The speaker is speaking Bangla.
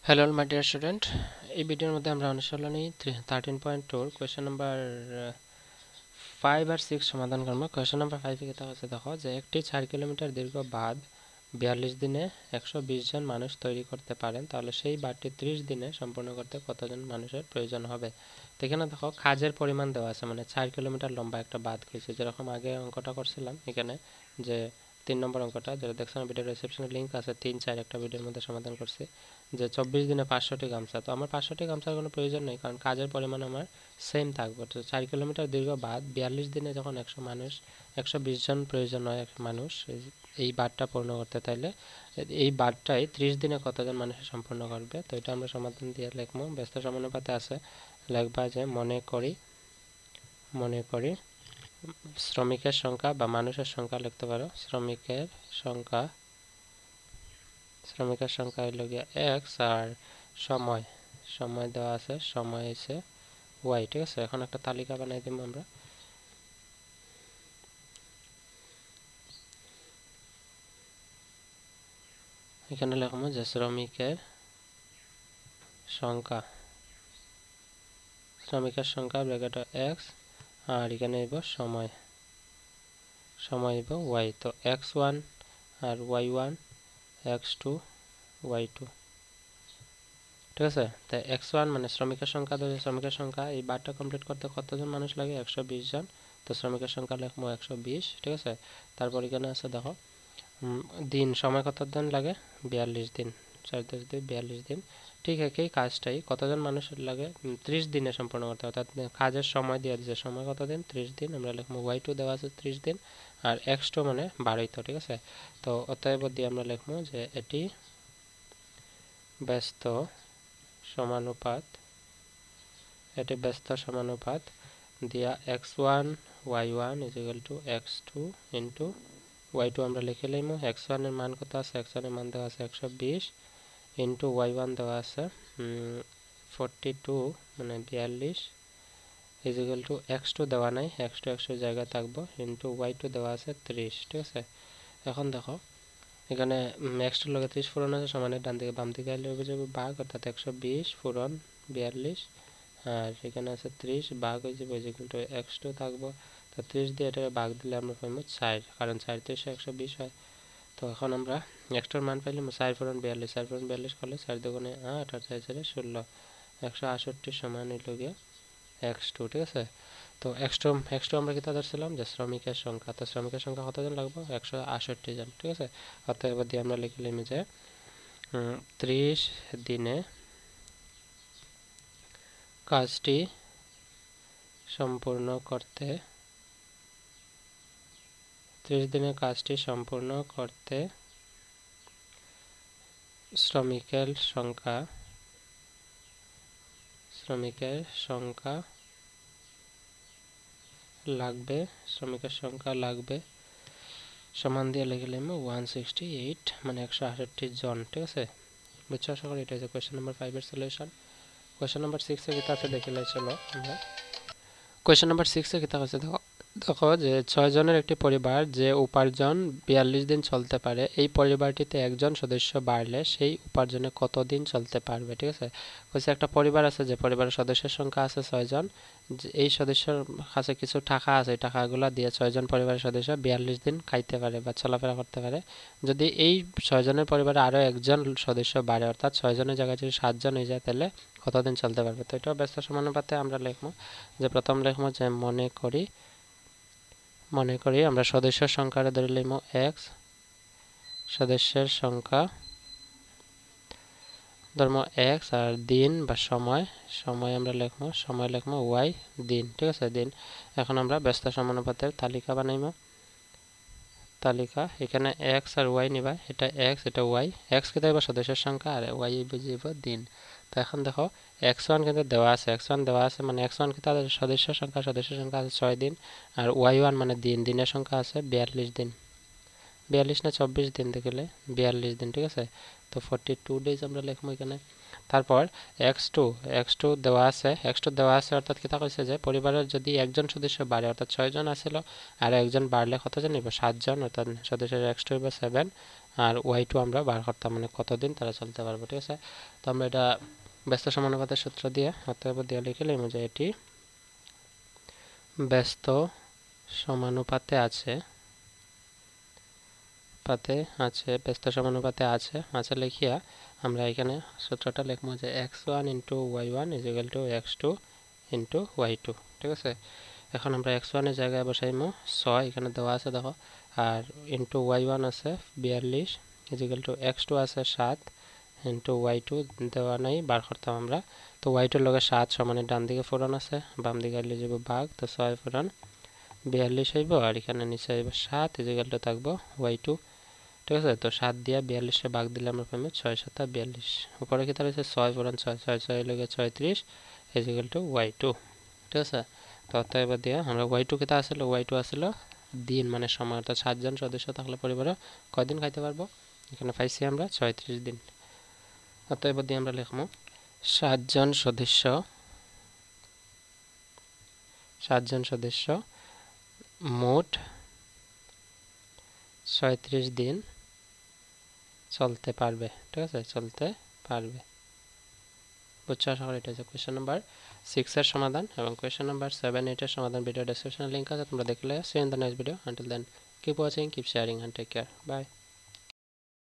হ্যালো মাই ডিয়ার স্টুডেন্ট, এই ভিডিওর মধ্যে আমরা অনুশীলনী 13.2 কোয়েশ্চেন নাম্বার 5 আর 6 সমাধান করব। কোয়েশ্চেন নাম্বার 5 এ কথা হচ্ছে, দেখো যে একটি 4 কিলোমিটার দীর্ঘ বাঁধ 42 দিনে 120 জন মানুষ তৈরি করতে পারেন, তাহলে সেই বাঁধটি 30 দিনে সম্পূর্ণ করতে কতজন মানুষের প্রয়োজন হবে। তো এখানে দেখো কাজের পরিমাণ দেওয়া আছে, মানে 4 কিলোমিটার লম্বা একটা বাঁধ করেছে, যেরকম আগে অঙ্কটা করছিলাম এখানে, যে 3 নম্বর অঙ্কটা যেটা দেখছেন ভিডিও ডেসক্রিপশনে লিঙ্ক আছে, 3-4 একটা ভিডিওর মধ্যে সমাধান করছি, যে 24 দিনে 500টি গামছা। তো আমার 500টি গামছার কোনো প্রয়োজন নেই, কারণ কাজের পরিমাণ আমার সেম থাকবে। তো 4 কিলোমিটার দীর্ঘ বাঁধ 42 দিনে যখন 120 জন প্রয়োজন হয় এক মানুষ এই বাঁধটা পূর্ণ করতে, তাইলে এই বাঁধটাই 30 দিনে কতজন মানুষের সম্পূর্ণ করবে। তো এটা আমরা সমাধান দিয়ে লিখবো। ব্যস্ত সমানুপাতে আছে, লিখবা যে মনে করি শ্রমিকের সংখ্যা বা মানুষের সংখ্যা লিখতে পারো। শ্রমিকের সংখ্যা হলো গিয়ে x, আর সময় দেওয়া আছে, সময় হচ্ছে y। ঠিক আছে, এখন একটা তালিকা বানাই দিব আমরা। এখানে লিখবো যে শ্রমিকের সংখ্যা ব্র্যাকেট x, আর এখানে হইব সময় হইব y। তো x1 আর y1, x2, y2। ঠিক আছে, তাই x1 মানে শ্রমিকের সংখ্যা, এই বারটা কমপ্লিট করতে কতজন মানুষ লাগে? 120 জন। তো শ্রমিকের সংখ্যা লিখবো 120। ঠিক আছে, তারপর এখানে আছে দেখো দিন, সময় কত দিন লাগে? 42 দিন, 42 দিন। ঠিক একই কাজটাই কতজন মানুষের লাগে? 30 দিনে সম্পূর্ণ করতে হবে, অর্থাৎ কাজের সময় দিয়ে দিচ্ছে, সময় কত দিন? 30 দিন। আমরা লিখবো y2 দেওয়া আছে 30 দিন, আর x2 মানে 12। তো ঠিক আছে, তো অতএব দিয়ে আমরা লিখবো যে এটি ব্যস্ত সমানুপাত দিয়া x1 y1 x2 into y2 আমরা লিখে লইম। x1 এর মান কত আছে? x1 এর মান দেওয়া আছে 120 ইন্টু y1 দেওয়া আছে 42 মানে 42 ইজিক্যাল টু x2 দেওয়া নাই, x2 জায়গায় থাকবো, ইন্টু y2 দেওয়া আছে 30। ঠিক আছে, এখন দেখো এখানে x2 লগে 30 পূরণ আছে, সমানের ডান দিকে বাম দিকে আইলে হবে যাবে ভাগ, অর্থাৎ 120 পূরণ 42, আর এখানে আছে 30 ভাগ হয়ে যাবে ইকুয়াল টু x2 থাকবো। তো 30 দিয়ে এটা ভাগ দিলে আমরা পাইবো 4, কারণ 4 × 30 120 হয়। তো এখন আমরা x2 এর মান পাইলাম 4 পূরণ 42 করলে 4 দুগুণে 8 আর 4 4 16, 168 সমান হইল গিয়ে x2। ঠিক আছে, তো x2 আমরা কি ধরছিলাম যে শ্রমিকের সংখ্যা। তো শ্রমিকের সংখ্যা কতজন লাগবে? 168 জন। ঠিক আছে, অতএব দিয়ে আমরা লিখলাম যে 30 দিনে কাজটি সম্পূর্ণ করতে শ্রমিকের সংখ্যা লাগবে সমান দিয়ে লিখলাম 168 মানে 168 জন। ঠিক আছে, বুঝছো? আশা করি এটা হচ্ছে কোয়েশ্চেন নাম্বার 5 এর সলিউশন। কোয়েশ্চেন নাম্বার 6 এ কিতা আছে দেখলে চলো আমরা। কোয়েশ্চেন নাম্বার 6 এ কিতা আছে দেখো যে 6 জনের একটি পরিবার যে উপার্জন 42 দিন চলতে পারে, এই পরিবারটিতে একজন সদস্য বাড়লে সেই উপার্জনে কত দিন চলতে পারবে। ঠিক আছে, কইছে একটা পরিবার আছে, যে পরিবারের সদস্যের সংখ্যা আছে 6 জন, এই সদস্যর কাছে কিছু টাকা আছে, এই টাকাগুলো দিয়ে 6 জন পরিবারের সদস্য 42 দিন খাইতে পারে বা চলাফেরা করতে পারে। যদি এই 6 জনের পরিবারে আরও একজন সদস্য বাড়ে, অর্থাৎ 6 জনের জায়গায় যদি 7 জন হয়ে যায়, তাহলে কতদিন চলতে পারবে। তো এটাও ব্যস্ত সমানুপাতে আমরা লিখবো, যে প্রথম লিখবো যে মনে করি আমরা সদস্যের সংখ্যাটা ধরে লিখব x, সদস্যের সংখ্যা ধর্ম x, আর দিন বা সময় আমরা লিখবো y দিন। ঠিক আছে, দিন। এখন আমরা ব্যস্ত সমানুপাতের তালিকা বানাইব। এখানে x আর y নিবা, এটা x এটা y, x কে দেব সদস্যের সংখ্যা আর y বুঝিব দিন। তো এখন দেখো x1 কিন্তু দেওয়া আছে, মানে x1 কি তাদের সদস্যের সংখ্যা আছে 6 দিন, আর y1 মানে দিনের সংখ্যা আছে 42 দিন, 42 না 24 দিন দেখলে 42 দিন। ঠিক আছে, তো 42 ডেজ আমরা লিখবো এখানে। তারপর x2 দেওয়া আছে, অর্থাৎ কিতা কইছে যে পরিবারের যদি একজন সদস্য বাড়ে, অর্থাৎ 6 জন আছিল আর একজন বাড়লে কতজন নিব? 7 জন, অর্থাৎ সদস্যের x2 হইব 7, আর y2 আমরা বার করতাম, মানে কতদিন তারা চলতে পারবে। ঠিক আছে, তো আমরা এটা ব্যস্ত সমানুপাতের সূত্র দিয়ে অতএব দিয়ে লিখলাম যে এটি ব্যস্ত সমানুপাতে আছে, ব্যস্ত সমানুপাতে আছে লিখিয়া আমরা এখানে সূত্রটা লিখবো যে x1 into y1 is equal to x2 into y2। ঠিক আছে, এখন আমরা x1 এর জায়গায় বসাইমো 6, এখানে দেওয়া আছে দেখো, আর ইন্টু y1 আছে 42 ইজ ইকুয়াল টু x2 আছে 7 ইন্টু y2 দেওয়া নাই, বার করতাম আমরা। তো y2 লগে 7 সমানে ডান দিকে পূরণ আছে, বাম দিকে আইলে যাব ভাগ, তো 6 পূরণ 42 হইব, আর এখানে নিচে আইব 7 ইজ ইকুয়াল টু থাকবো y2। ঠিক আছে, তো 7 দিয়া 42 ভাগ দিলে আমরা পাবো 6 7 42, উপরে কি তার হচ্ছে 6 পূরণ 6 6 6 লগে 36 ইজ ইকুয়াল টু y2। ঠিক আছে, তো অতএব দিয়া আমরা y2 কিতা আসলে y2 আসলে দিন, মানে সময়, অর্থাৎ 7 জন সদস্য থাকলে পরিবারে কয়দিন খাইতে পারবো, এখানে পাইছি আমরা 36 দিন। অতএব দিয়ে আমরা লিখবো 7 জন সদস্য মোট 36 দিন চলতে পারবে। ঠিক আছে, চলতে পারবে। বুঝছো আশা করি। এটা হচ্ছে কোয়েশ্চেন নাম্বার 6 এর সমাধান, এবং কোয়েশ্চেন নাম্বার 7 8 এর সমাধান ভিডিও ডেসক্রিপশনে লিংক আছে, তোমরা দেখলে। See in the next video. Until then, keep watching, keep sharing, and take care. By.